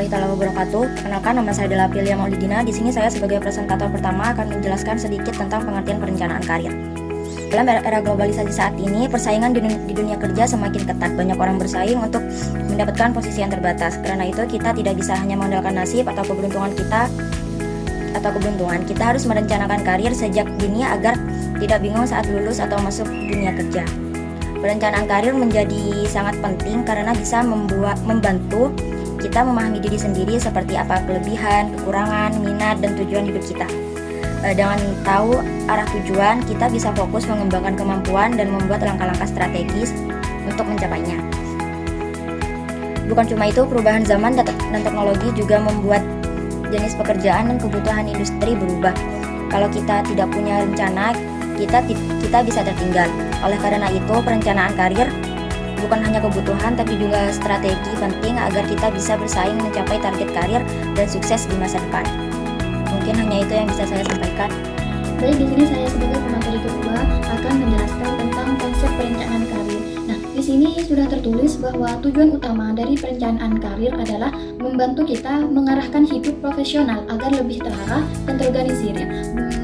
warahmatullahi wabarakatuh. Perkenalkan, nama saya adalah Aprilia Maulidina. Di sini saya sebagai presentator pertama akan menjelaskan sedikit tentang pengertian perencanaan karir. Dalam era globalisasi saat ini, persaingan di dunia kerja semakin ketat. Banyak orang bersaing untuk mendapatkan posisi yang terbatas. Karena itu, kita tidak bisa hanya mengandalkan nasib atau keberuntungan kita. Kita harus merencanakan karir sejak dini agar tidak bingung saat lulus atau masuk dunia kerja. Perencanaan karir menjadi sangat penting karena bisa membantu kita memahami diri sendiri seperti apa kelebihan, kekurangan, minat, dan tujuan hidup kita. Dengan tahu arah tujuan, kita bisa fokus mengembangkan kemampuan dan membuat langkah-langkah strategis untuk mencapainya. Bukan cuma itu, perubahan zaman dan teknologi juga membuat jenis pekerjaan dan kebutuhan industri berubah. Kalau kita tidak punya rencana, kita bisa tertinggal. Oleh karena itu, perencanaan karir bukan hanya kebutuhan tapi juga strategi penting agar kita bisa bersaing mencapai target karir dan sukses di masa depan. Mungkin hanya itu yang bisa saya sampaikan. Baik, di sini saya sebagai pemateri kedua akan menjelaskan tentang konsep perencanaan karir. Nah, di sini sudah tertulis bahwa tujuan utama dari perencanaan karir adalah membantu kita mengarahkan hidup profesional agar lebih terarah dan terorganisir.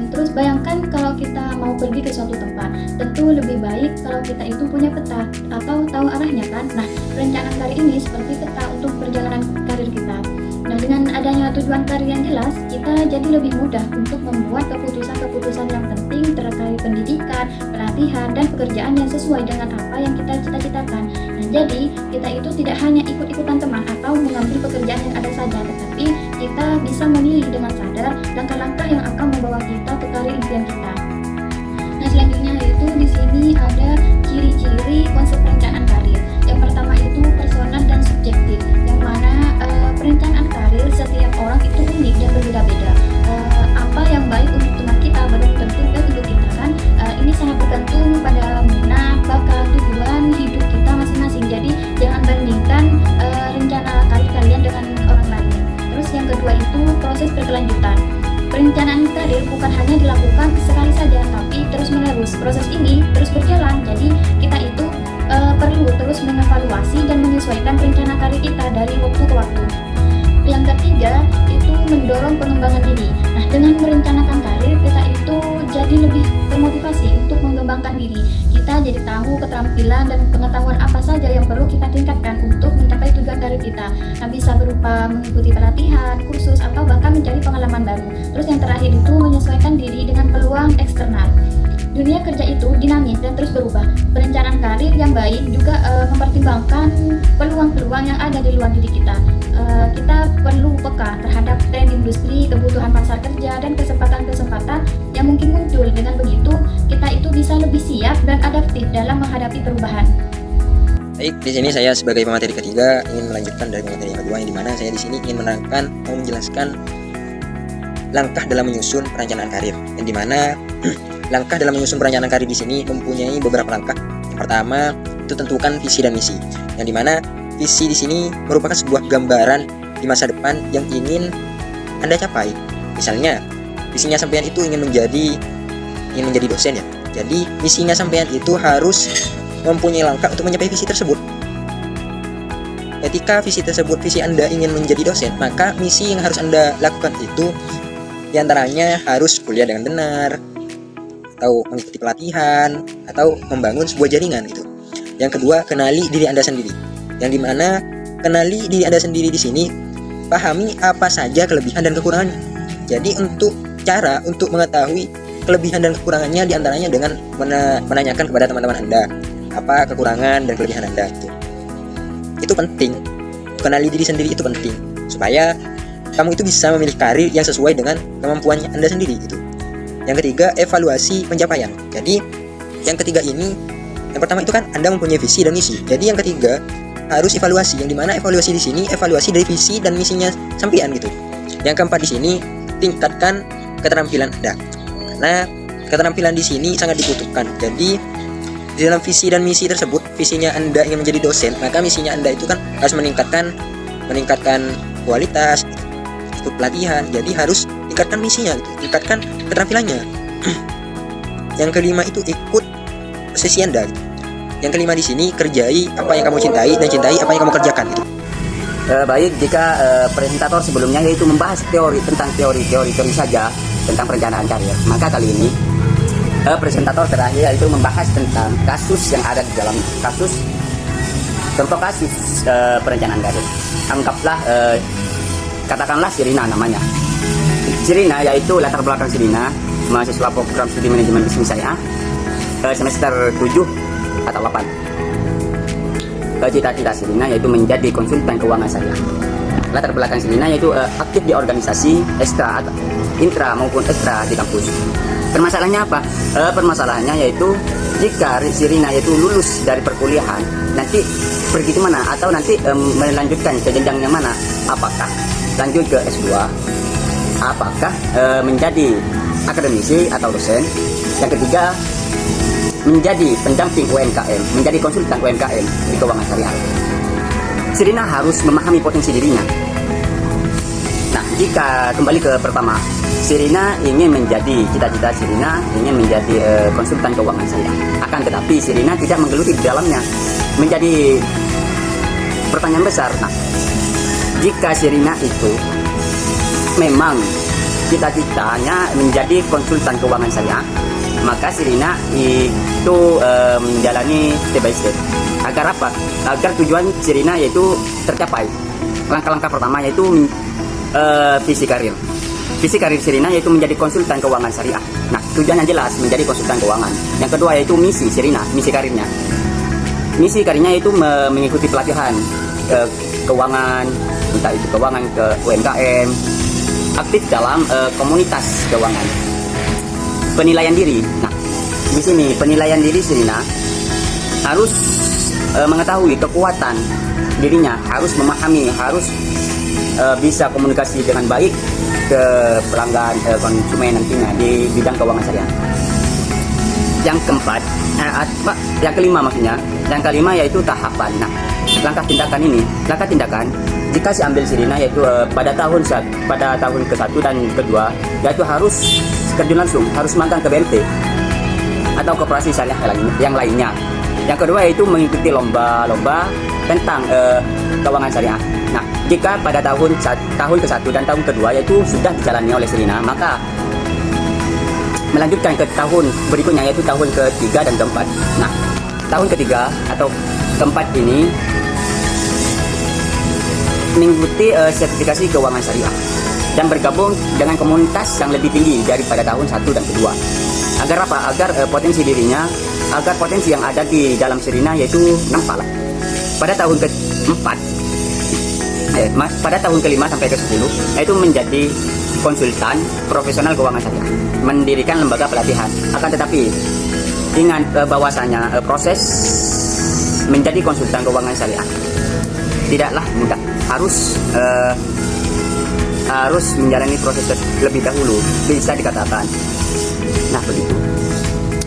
Terus bayangkan kalau kita mau pergi ke suatu tempat, tentu lebih baik kalau kita itu punya peta atau tahu arahnya kan. Nah, perencanaan karir ini seperti peta untuk perjalanan karir kita. Nah, dengan adanya tujuan karir yang jelas, kita jadi lebih mudah untuk membuat keputusan-keputusan yang penting terkait pendidikan, pelatihan, dan pekerjaan yang sesuai dengan apa yang kita cita-citakan. Nah, jadi kita itu tidak hanya ikut-ikutan teman atau mengambil pekerjaan yang ada saja, tetapi kita bisa memilih dengan sadar langkah-langkah yang akan membawa kita ke karir impian kita. Nah, selanjutnya yaitu di sini ada ciri-ciri konsep perencanaan karir. Yang pertama itu personal dan subjektif, yang mana perencanaan karir setiap orang itu unik dan berbeda-beda. Apa yang baik untuk teman kita belum tentu baik untuk kita kan. Ini sangat bergantung pada minat, bakat, tujuan hidup kita masing-masing. Jadi jangan bandingkan rencana karir kalian dengan orang lain. Terus yang kedua itu proses berkelanjutan. Perencanaan karir bukan hanya dilakukan sekali saja, tapi terus-menerus. Proses ini terus berjalan, jadi kita itu perlu terus mengevaluasi dan menyesuaikan rencana karir kita dari waktu ke waktu. Yang ketiga itu mendorong pengembangan diri. Nah, dengan merencanakan karir, kita itu jadi lebih termotivasi untuk mengembangkan diri. Kita jadi tahu keterampilan dan pengetahuan apa saja yang perlu kita tingkatkan untuk mencapai tujuan karir kita. Nah, bisa berupa mengikuti pelatihan, kursus, atau bahkan mencari pengalaman baru. Terus yang terakhir itu menyesuaikan diri dengan peluang eksternal. Dunia kerja itu dinamis dan terus berubah. Perencanaan karir yang baik juga mempertimbangkan peluang-peluang yang ada di luar diri kita. Kita perlu peka terhadap tren industri, kebutuhan pasar kerja, dan kesempatan-kesempatan yang mungkin muncul. Dengan begitu, kita itu bisa lebih siap dan adaptif dalam menghadapi perubahan. Baik, di sini saya sebagai pemateri ketiga ingin melanjutkan dari pemateri yang kedua, yang dimana saya di sini ingin menjelaskan langkah dalam menyusun perencanaan karir. Yang dimana langkah dalam menyusun perencanaan karir di sini mempunyai beberapa langkah. Yang pertama itu tentukan visi dan misi. Yang dimana visi di sini merupakan sebuah gambaran di masa depan yang ingin Anda capai. Misalnya, visinya sampean itu ingin menjadi dosen ya. Jadi misinya sampean itu harus mempunyai langkah untuk mencapai visi tersebut. Ketika visi Anda ingin menjadi dosen, maka misi yang harus Anda lakukan itu diantaranya harus kuliah dengan benar, atau mengikuti pelatihan, atau membangun sebuah jaringan itu. Yang kedua, kenali diri Anda sendiri. Yang dimana kenali diri Anda sendiri di sini, pahami apa saja kelebihan dan kekurangannya. Jadi untuk mengetahui kelebihan dan kekurangannya diantaranya dengan menanyakan kepada teman-teman Anda apa kekurangan dan kelebihan Anda itu. Itu penting. Kenali diri sendiri itu penting supaya kamu itu bisa memilih karir yang sesuai dengan kemampuannya Anda sendiri gitu. Yang ketiga, evaluasi pencapaian. Jadi yang ketiga ini, yang pertama itu kan Anda mempunyai visi dan misi. Jadi yang ketiga harus evaluasi, yang dimana evaluasi di sini evaluasi dari visi dan misinya sampean gitu. Yang keempat di sini, tingkatkan keterampilan Anda. Karena keterampilan di sini sangat dibutuhkan. Jadi di dalam visi dan misi tersebut, visinya Anda ingin menjadi dosen, maka misinya Anda itu kan harus meningkatkan kualitas, ikut pelatihan. Jadi harus tingkatkan misinya, tingkatkan keterampilannya. Yang kelima itu ikut sesi Anda. Yang kelima di sini, kerjai apa yang kamu cintai dan cintai apa yang kamu kerjakan. baik jika presentator sebelumnya yaitu membahas teori saja tentang perencanaan karir, maka kali ini presentator terakhir yaitu membahas tentang kasus yang ada di dalam contoh kasus perencanaan karir. Anggaplah katakanlah Sirina namanya. Sirina yaitu latar belakang Sirina mahasiswa program studi manajemen bisnis saya semester 7 atau 8. Cita-cita Sirina yaitu menjadi konsultan keuangan syariah. Latar belakang Sirina yaitu aktif di organisasi ekstra atau intra maupun ekstra di kampus. Permasalahannya apa? Permasalahannya yaitu jika Sirina yaitu lulus dari perkuliahan, nanti pergi ke mana? Atau nanti melanjutkan ke jenjang yang mana? Apakah lanjut ke S2? Apakah menjadi akademisi atau dosen? Yang ketiga, menjadi pendamping UMKM, menjadi konsultan UMKM di keuangan syariah. Sirina harus memahami potensi dirinya. Nah, jika kembali ke pertama, Sirina ingin menjadi, cita-cita Sirina ingin menjadi konsultan keuangan syariah. Akan tetapi Sirina tidak menggeluti di dalamnya. Menjadi pertanyaan besar. Nah, jika Sirina itu memang cita-citanya menjadi konsultan keuangan syariah, maka Sirina itu menjalani step by step. Agar apa? Agar tujuan Sirina yaitu tercapai. Langkah-langkah pertama yaitu visi karir. Visi karir Sirina yaitu menjadi konsultan keuangan syariah. Nah, tujuannya jelas menjadi konsultan keuangan. Yang kedua yaitu misi Sirina, misi karirnya. Misi karirnya yaitu mengikuti pelatihan keuangan, entah itu keuangan ke UMKM, aktif dalam komunitas keuangan. Penilaian diri. Nah, di sini penilaian diri Sirina harus mengetahui kekuatan dirinya, harus memahami, harus bisa komunikasi dengan baik ke pelanggan konsumen nantinya di bidang keuangan syariah. Yang keempat, yang kelima maksudnya, yang kelima yaitu tahapan. Nah, langkah tindakan jika ambil Sirina yaitu pada tahun ke-1 dan kedua yaitu harus terjun langsung, harus magang ke BMT atau koperasi syariah yang lainnya. Yang kedua yaitu mengikuti lomba-lomba tentang keuangan syariah. Nah, jika pada tahun ke-1 dan tahun kedua yaitu sudah dijalani oleh Sirina, maka melanjutkan ke tahun berikutnya yaitu tahun ke-3 dan ke-4. Nah, tahun ketiga atau ke-4 ini mengikuti sertifikasi keuangan syariah dan bergabung dengan komunitas yang lebih tinggi daripada tahun 1 dan kedua. Agar apa? Agar potensi dirinya, agar potensi yang ada di dalam Sirina yaitu nampak lah. Pada tahun ke-4, pada tahun ke-5 sampai ke-10 yaitu menjadi konsultan profesional keuangan syariah, mendirikan lembaga pelatihan. Akan tetapi ingat bahwasanya proses menjadi konsultan keuangan syariah tidaklah mudah. Harus menjalani proses lebih dahulu, bisa dikatakan. Nah, begitu.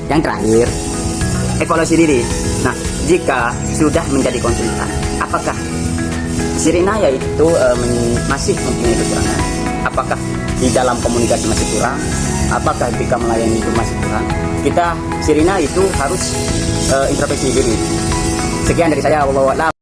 Yang terakhir, evaluasi diri. Nah, jika sudah menjadi konsultan, apakah Sirina yaitu masih mempunyai kekurangan? Apakah di dalam komunikasi masih kurang? Apakah ketika melayani itu masih kurang? Kita Sirina itu harus introspeksi diri. Sekian dari saya, wallahu a'lam.